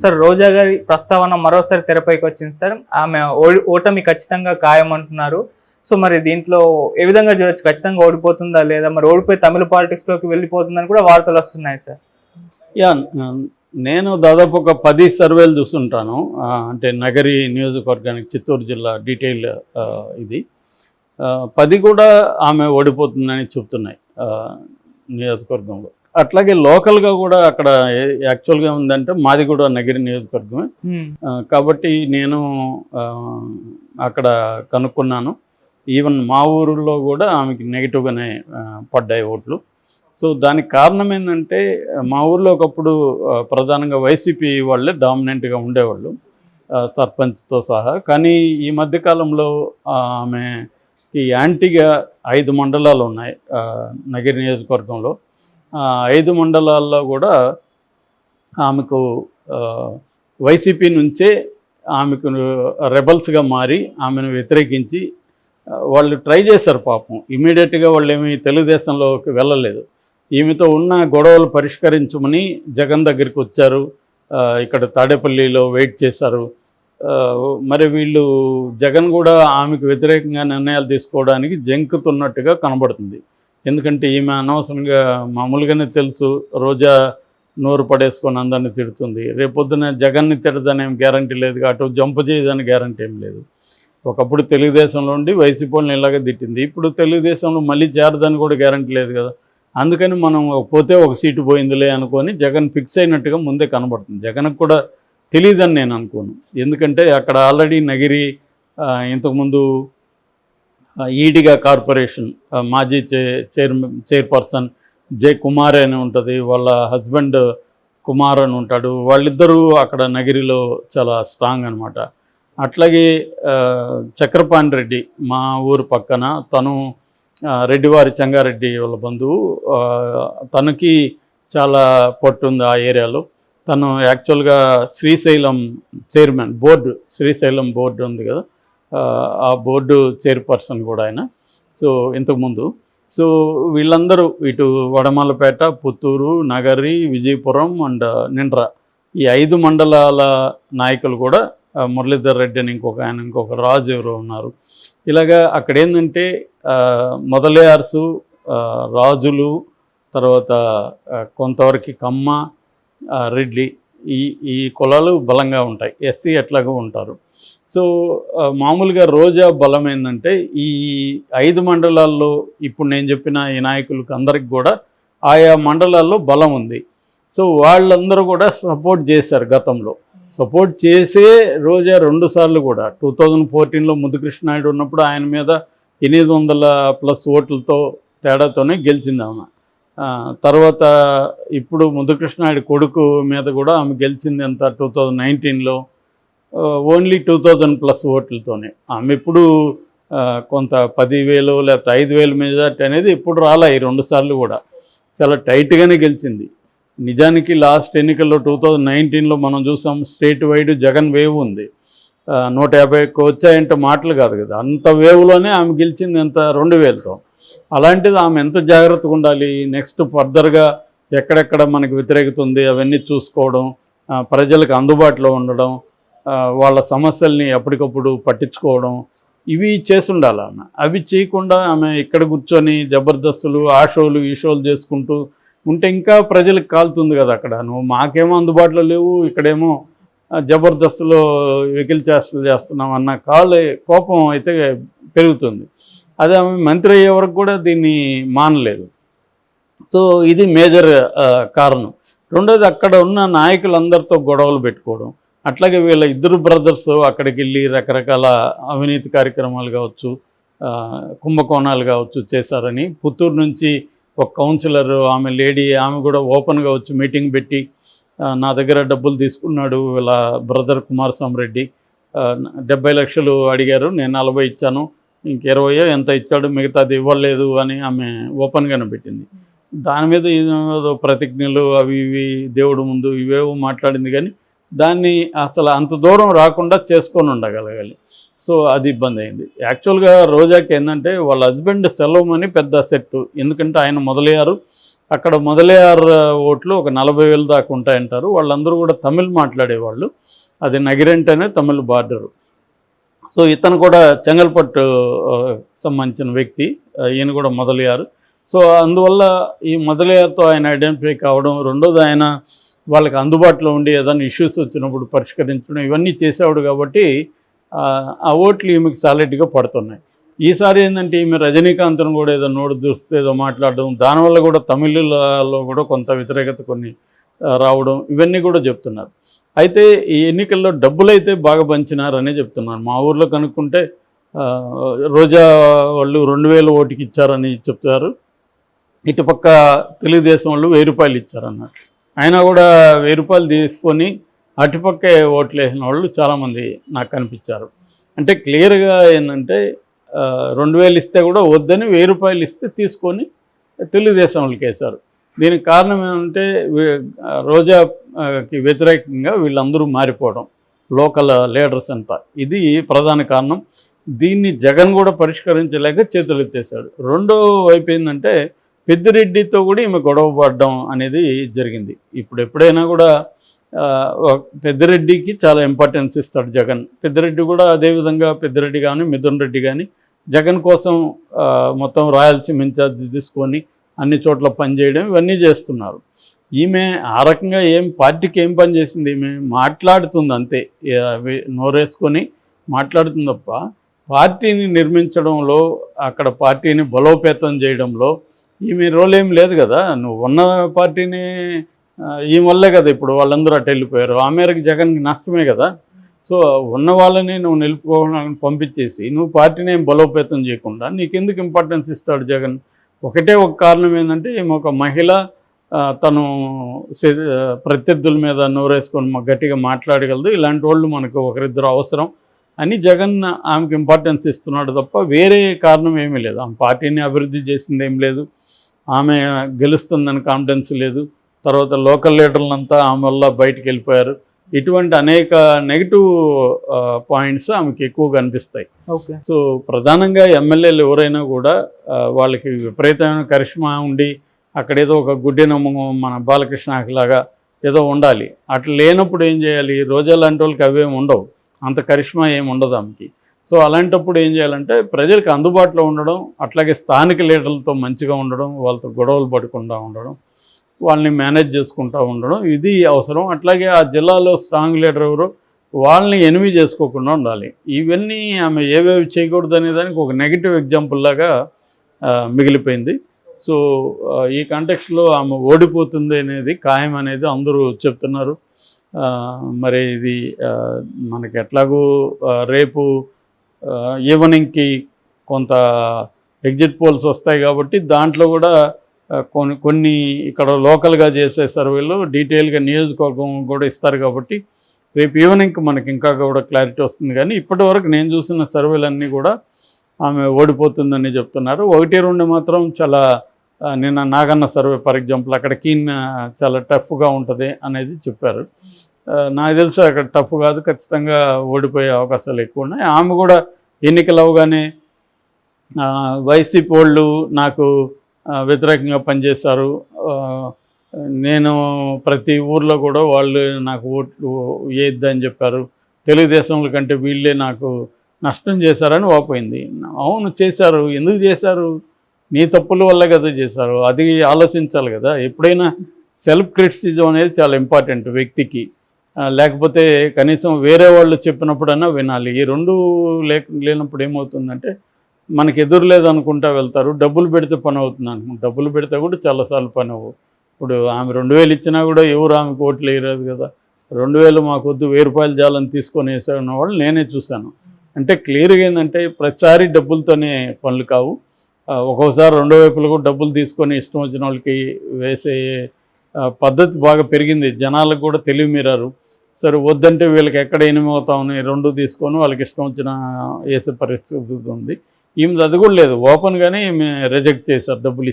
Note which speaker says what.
Speaker 1: Sir రోజా గారి ప్రస్తావన మరోసారి తెరపైకి వచ్చింది సార్. ఆమె ఓటమి ఖచ్చితంగా ఖాయమంటున్నారు. సో మరి దీంట్లో ఏ విధంగా చూడొచ్చు? ఖచ్చితంగా ఓడిపోతుందా లేదా? మరి ఓడిపోయి తమిళ పాలిటిక్స్‌లోకి వెళ్ళిపోతుందని కూడా వార్తలు వస్తున్నాయి సార్.
Speaker 2: యాహ్! నేను దాదాపు ఒక 10 సర్వేలు చూసుంటాను. అంటే నగరి నియోజకవర్గానికి చిత్తూరు జిల్లా డీటెయిల్ ఇది. 10 కూడా ఆమె ఓడిపోతుందని చెప్తున్నాయి నియోజకవర్గంలో. అట్లాగే లోకల్గా కూడా అక్కడ యాక్చువల్గా ఉందంటే మాది కూడా నగిరి నియోజకవర్గమే. కాబట్టి నేను అక్కడ కనుక్కున్నాను. ఈవెన్ మా ఊరిలో కూడా ఆమెకి నెగిటివ్గానే పడ్డాయి ఓట్లు. సో దానికి కారణం ఏంటంటే మా ఊర్లో ఒకప్పుడు ప్రధానంగా వైసీపీ వాళ్ళే డామినెంట్గా ఉండేవాళ్ళు, సర్పంచ్తో సహా. కానీ ఈ మధ్యకాలంలో ఆమెకి యాంటీగా 5 మండలాలు ఉన్నాయి నగిరి నియోజకవర్గంలో. 5 మండలాల్లో కూడా ఆమెకు వైసీపీ నుంచే ఆమెకు రెబల్స్గా మారి ఆమెను వ్యతిరేకించి వాళ్ళు ట్రై చేశారు. పాపం ఇమీడియట్గా వాళ్ళు ఏమీ తెలుగుదేశంలోకి వెళ్ళలేదు. ఈమెతో ఉన్న గొడవలు పరిష్కరించమని జగన్ దగ్గరికి వచ్చారు. ఇక్కడ తాడేపల్లిలో వెయిట్ చేశారు. మరి వీళ్ళు జగన్ కూడా ఆమెకు వ్యతిరేకంగా నిర్ణయాలు తీసుకోవడానికి జంకుతున్నట్టుగా కనబడుతుంది. ఎందుకంటే ఈమె అనవసరంగా మామూలుగానే తెలుసు, రోజా నోరు పడేసుకొని అందరినీ తిడుతుంది. రేపొద్దున జగన్ని తిడదనేం గ్యారంటీ లేదు, అటు జంపు చేయదని గ్యారంటీ ఏం లేదు. ఒకప్పుడు తెలుగుదేశంలో ఉండి వైసీపీ వాళ్ళని ఇలాగే తిట్టింది, ఇప్పుడు తెలుగుదేశంలో మళ్ళీ చేరదని కూడా గ్యారంటీ లేదు కదా. అందుకని మనం పోతే ఒక సీటు పోయిందిలే అనుకొని జగన్ ఫిక్స్ అయినట్టుగా ముందే కనబడుతుంది. జగన్కి కూడా తెలియదని నేను అనుకోను. ఎందుకంటే అక్కడ ఆల్రెడీ నగిరి ఇంతకుముందు ఈడిగా కార్పొరేషన్ మాజీ చైర్పర్సన్ జే కుమార్ అని ఉంటుంది, వాళ్ళ హస్బెండ్ కుమార్ అని ఉంటాడు. వాళ్ళిద్దరూ అక్కడ నగిరిలో చాలా స్ట్రాంగ్ అనమాట. అట్లాగే చక్రపాణి రెడ్డి మా ఊరు పక్కన, తను రెడ్డివారి చెంగారెడ్డి వాళ్ళ బంధువు. తనకి చాలా పట్టుంది ఆ ఏరియాలో. తను యాక్చువల్గా శ్రీశైలం చైర్మన్, శ్రీశైలం బోర్డు ఉంది కదా, ఆ బోర్డు చైర్పర్సన్ కూడా ఆయన. సో ఇంతకుముందు సో వీళ్ళందరూ ఇటు వడమలపేట, పుత్తూరు, నగరి, విజయపురం అండ్ నిండ్రా, ఈ 5 మండలాల నాయకులు కూడా మురళీధర్ రెడ్డి అని ఇంకొక రాజు ఎవరో ఉన్నారు. ఇలాగా అక్కడ ఏంటంటే మొదలయార్సు, రాజులు, తర్వాత కొంతవరకు కమ్మ, రెడ్డి, ఈ కులాలు బలంగా ఉంటాయి. ఎస్సీ ఎట్లాగో ఉంటారు. సో మామూలుగా రోజా బలం ఏంటంటే ఈ 5 మండలాల్లో ఇప్పుడు నేను చెప్పిన ఈ నాయకులకు అందరికి కూడా ఆయా మండలాల్లో బలం ఉంది. సో వాళ్ళందరూ కూడా సపోర్ట్ చేశారు. గతంలో సపోర్ట్ చేసే రోజా 2 సార్లు కూడా 2014లో ముద్దుకృష్ణనాయుడు ఉన్నప్పుడు ఆయన మీద 800+ ఓట్లతో తేడాతోనే గెలిచింది ఆమె. తర్వాత ఇప్పుడు ముద్దుకృష్ణనాయుడు కొడుకు మీద కూడా ఆమె గెలిచింది ఎంత, 2019లో ఓన్లీ 2000+ ఓట్లతోనే. ఆమె ఇప్పుడు కొంత 10,000 లేకపోతే 5,000 మెజార్టీ అనేది ఇప్పుడు రాలే. ఈ 2 సార్లు కూడా చాలా టైట్గానే గెలిచింది. నిజానికి లాస్ట్ ఎన్నికల్లో 2019లో మనం చూసాం, స్టేట్ వైడ్ జగన్ వేవ్ ఉంది. 150 వచ్చాయంటే మాటలు కాదు కదా, అంత వేవ్లోనే ఆమె గెలిచింది ఎంత, 2,000తో. అలాంటిది ఆమె ఎంత జాగ్రత్తగా ఉండాలి. నెక్స్ట్ ఫర్దర్గా ఎక్కడెక్కడ మనకు వ్యతిరేకత ఉంది అవన్నీ చూసుకోవడం, ప్రజలకు అందుబాటులో ఉండడం, వాళ్ళ సమస్యల్ని ఎప్పటికప్పుడు పట్టించుకోవడం, ఇవి చేసి ఉండాలి ఆమె. అవి చేయకుండా ఆమె ఇక్కడ కూర్చొని జబర్దస్తులు, ఆ షోలు ఈ షోలు చేసుకుంటూ ఉంటే ఇంకా ప్రజలకు కాలుతుంది కదా. అక్కడ నువ్వు మాకేమో అందుబాటులో లేవు, ఇక్కడేమో జబర్దస్తులో వెకిల్ చేష్టలు చేస్తున్నాం అన్న కోపం అయితే పెరుగుతుంది. అదే ఆమె మంత్రి అయ్యే వరకు కూడా దీన్ని మానలేదు. సో ఇది మేజర్ కారణం. రెండోది, అక్కడ ఉన్న నాయకులందరితో గొడవలు పెట్టుకోవడం. అట్లాగే వీళ్ళ 2 బ్రదర్స్ అక్కడికి వెళ్ళి రకరకాల అవినీతి కార్యక్రమాలు కావచ్చు, కుంభకోణాలు కావచ్చు చేశారని. పుత్తూరు నుంచి ఒక కౌన్సిలర్, ఆమె లేడీ, ఆమె కూడా ఓపెన్గా వచ్చి మీటింగ్ పెట్టి నా దగ్గర డబ్బులు తీసుకున్నాడు వీళ్ళ బ్రదర్ కుమారస్వామి రెడ్డి, 70 లక్షలు అడిగారు, నేను 40 ఇచ్చాను, ఇంక 20 ఎంత ఇచ్చాడు, మిగతాది ఇవ్వలేదు అని ఆమె ఓపెన్గానే పెట్టింది. దాని మీద ఏదో ప్రతిజ్ఞలు అవి ఇవి దేవుడు ముందు ఇవేవో మాట్లాడింది. కానీ దాన్ని అసలు అంత దూరం రాకుండా చేసుకొని ఉండగలగాలి. సో అది ఇబ్బంది అయింది. యాక్చువల్గా రోజాకి ఏంటంటే వాళ్ళ హస్బెండ్ సెలవుమని పెద్ద సెట్టు. ఎందుకంటే ఆయన మొదలయ్యారు, అక్కడ మొదలయ్యారు ఓట్లు ఒక 40,000 దాకా ఉంటాయంటారు. వాళ్ళందరూ కూడా తమిళ్ మాట్లాడేవాళ్ళు. అది నగిరెంటనే తమిళ్ బార్డరు. సో ఇతను కూడా చెంగల్పట్టు సంబంధించిన వ్యక్తి. ఈయన కూడా మొదలయ్యారు. సో అందువల్ల ఈ మొదలయ్యారుతో ఆయన ఐడెంటిఫై కావడం, రెండోది ఆయన వాళ్ళకి అందుబాటులో ఉండి ఏదైనా ఇష్యూస్ వచ్చినప్పుడు పరిష్కరించడం ఇవన్నీ చేసేవాడు కాబట్టి ఆ ఓట్లు ఈమెకి సాలిడ్గా పడుతున్నాయి. ఈసారి ఏంటంటే ఈమె రజనీకాంత్ను కూడా ఏదో నోటు దూస్తే ఏదో మాట్లాడడం, దానివల్ల కూడా తమిళలో కూడా కొంత వ్యతిరేకత కొన్ని రావడం ఇవన్నీ కూడా చెప్తున్నారు. అయితే ఈ ఎన్నికల్లో డబ్బులైతే బాగా పంచినారనే చెప్తున్నారు. మా ఊర్లో కనుక్కుంటే రోజా వాళ్ళు 2,000 ఓటుకి ఇచ్చారని చెప్తారు. ఇటుపక్క తెలుగుదేశం వాళ్ళు 1,000 రూపాయలు ఇచ్చారన్నట్టు. అయినా కూడా 1,000 రూపాయలు తీసుకొని అటుపక్కే ఓట్లు వేసిన వాళ్ళు చాలామంది నాకు కనిపించారు. అంటే క్లియర్గా ఏంటంటే 2,000 ఇస్తే కూడా వద్దని 1,000 రూపాయలు ఇస్తే తీసుకొని తెలుగుదేశం వాళ్ళకి వేశారు. దీనికి కారణం ఏమంటే రోజాకి వ్యతిరేకంగా వీళ్ళందరూ మారిపోవడం, లోకల్ లీడర్స్ అంతా. ఇది ప్రధాన కారణం. దీన్ని జగన్ కూడా పరిష్కరించలేక చేతులు ఎత్తేసాడు. రెండో వైపు ఏంటంటే పెద్దిరెడ్డితో కూడా ఈమె గొడవ పడడం అనేది జరిగింది. ఇప్పుడు ఎప్పుడైనా కూడా పెద్దిరెడ్డికి చాలా ఇంపార్టెన్స్ ఇస్తాడు జగన్. పెద్దిరెడ్డి కూడా అదేవిధంగా పెద్దిరెడ్డి కానీ మిథున్ రెడ్డి కానీ జగన్ కోసం మొత్తం రాయలసీమ ఇన్ఛార్జ్ తీసుకొని అన్ని చోట్ల పనిచేయడం ఇవన్నీ చేస్తున్నారు. ఈమె ఆ రకంగా పార్టీకి ఏం పని చేసింది? ఈమె మాట్లాడుతుంది అంతే, నోరేసుకొని మాట్లాడుతుంది తప్ప పార్టీని నిర్మించడంలో, అక్కడ పార్టీని బలోపేతం చేయడంలో ఈమె రోల్ ఏం లేదు కదా. నువ్వు ఉన్న పార్టీని ఈమె వల్లే కదా ఇప్పుడు వాళ్ళందరూ అటు వెళ్ళిపోయారు. ఆ మేరకు జగన్కి నష్టమే కదా. సో ఉన్న వాళ్ళని నువ్వు నిలుపుకోవడానికి పంపించేసి నువ్వు పార్టీని ఏం బలోపేతం చేయకుండా నీకెందుకు ఇంపార్టెన్స్ ఇస్తాడు జగన్? ఒకటే ఒక కారణం ఏంటంటే ఈమె ఒక మహిళ, తను ప్రత్యర్థుల మీద నోరేసుకొని గట్టిగా మాట్లాడగలదు. ఇలాంటి వాళ్ళు మనకు ఒకరిద్దరు అవసరం అని జగన్ ఆమెకు ఇంపార్టెన్స్ ఇస్తున్నాడు తప్ప వేరే కారణం ఏమీ లేదు. ఆమె పార్టీని అభివృద్ధి చేసింది ఏం లేదు, ఆమె గెలుస్తుందని కాన్ఫిడెన్స్ లేదు. తర్వాత లోకల్ లీడర్లంతా ఆమె వల్ల బయటికి వెళ్ళిపోయారు. ఇటువంటి అనేక నెగిటివ్ పాయింట్స్ ఆమెకి ఎక్కువ కనిపిస్తాయి.
Speaker 1: ఓకే.
Speaker 2: సో ప్రధానంగా ఎమ్మెల్యేలు ఎవరైనా కూడా వాళ్ళకి విపరీతమైన కరిష్మా ఉండి అక్కడ ఏదో ఒక గుడ్డి నమ్మకం మన బాలకృష్ణలాగా ఏదో ఉండాలి. అట్లా లేనప్పుడు ఏం చేయాలి? రోజా లాంటి వాళ్ళకి అవేమి ఉండవు, అంత కరిష్మా ఏమి ఉండదు ఆమెకి. సో అలాంటప్పుడు ఏం చేయాలంటే ప్రజలకు అందుబాటులో ఉండడం, అట్లాగే స్థానిక లీడర్లతో మంచిగా ఉండడం, వాళ్ళతో గొడవలు పడకుండా ఉండడం, వాళ్ళని మేనేజ్ చేసుకుంటూ ఉండడం ఇది అవసరం. అట్లాగే ఆ జిల్లాలో స్ట్రాంగ్ లీడర్ ఎవరో వాళ్ళని ఎనిమి చేసుకోకుండా ఉండాలి. ఇవన్నీ ఆమె ఏవేవి చేయకూడదు అనే దానికి ఒక నెగిటివ్ ఎగ్జాంపుల్ లాగా మిగిలిపోయింది. సో ఈ కాంటెక్స్లో ఆమె ఓడిపోతుంది అనేది ఖాయం అనేది అందరూ చెప్తున్నారు. మరి ఇది మనకి ఎట్లాగూ రేపు ఈవినింగ్కి కొంత ఎగ్జిట్ పోల్స్ వస్తాయి కాబట్టి దాంట్లో కూడా కొన్ని ఇక్కడ లోకల్గా చేసే సర్వేలు డీటెయిల్గా నియోజకవర్గం కూడా ఇస్తారు కాబట్టి రేపు ఈవినింగ్కి మనకి ఇంకా కూడా క్లారిటీ వస్తుంది. కానీ ఇప్పటివరకు నేను చూసిన సర్వేలన్నీ కూడా ఆమె ఓడిపోతుందని చెప్తున్నారు. 1-2 మాత్రం చాలా నిన్న నాగన్న సర్వే ఫర్ ఎగ్జాంపుల్ అక్కడ కీన్ చాలా టఫ్గా ఉంటుంది అనేది చెప్పారు. నాకు తెలుసు అక్కడ టఫ్ కాదు, ఖచ్చితంగా ఓడిపోయే అవకాశాలు ఎక్కువ ఉన్నాయి. ఆమె కూడా ఎన్నికలు అవగానే వైసీపీ వాళ్ళు నాకు వ్యతిరేకంగా పనిచేశారు, నేను ప్రతి ఊర్లో కూడా వాళ్ళు నాకు ఓట్లు వేయద్దని చెప్పారు, తెలుగుదేశంల కంటే వీళ్ళే నాకు నష్టం చేశారని వాపోయింది. అవును చేశారు, ఎందుకు చేశారు? నీ తప్పుల వల్ల కదా చేశారు, అది ఆలోచించాలి కదా. ఎప్పుడైనా సెల్ఫ్ క్రిటిసిజం అనేది చాలా ఇంపార్టెంట్ వ్యక్తికి. లేకపోతే కనీసం వేరే వాళ్ళు చెప్పినప్పుడైనా వినాలి. ఈ రెండు లేనప్పుడు ఏమవుతుందంటే మనకి ఎదురు లేదనుకుంటా వెళ్తారు, డబ్బులు పెడితే పని అవుతుంది అనుకుంటా. డబ్బులు పెడితే కూడా చాలాసార్లు పని అవ్వవు. ఇప్పుడు ఆమె 2,000 ఇచ్చినా కూడా ఎవరు ఆమెకు ఓట్లు వేయలేదు కదా. 2,000 మాకు వద్దు, 1,000 రూపాయలు జాలని తీసుకొని వేసాన్న వాళ్ళు నేనే చూశాను. అంటే క్లియర్గా ఏంటంటే ప్రతిసారి డబ్బులతోనే పనులు కావు. ఒక్కోసారి రెండో వైపులు కూడా డబ్బులు తీసుకొని ఇష్టం వచ్చిన వాళ్ళకి వేసే పద్ధతి బాగా పెరిగింది. జనాలకు కూడా తెలివి మీరారు. సరే వద్దంటే వీళ్ళకి ఎక్కడ ఎనిమి అవుతామని 2 తీసుకొని వాళ్ళకి ఇష్టం వచ్చిన వేసే పరిస్థితి ఉంది. ఈమె అది కూడా లేదు, ఓపెన్గానే ఈమె రిజెక్ట్ చేశారు డబ్బులు ఇస్తే.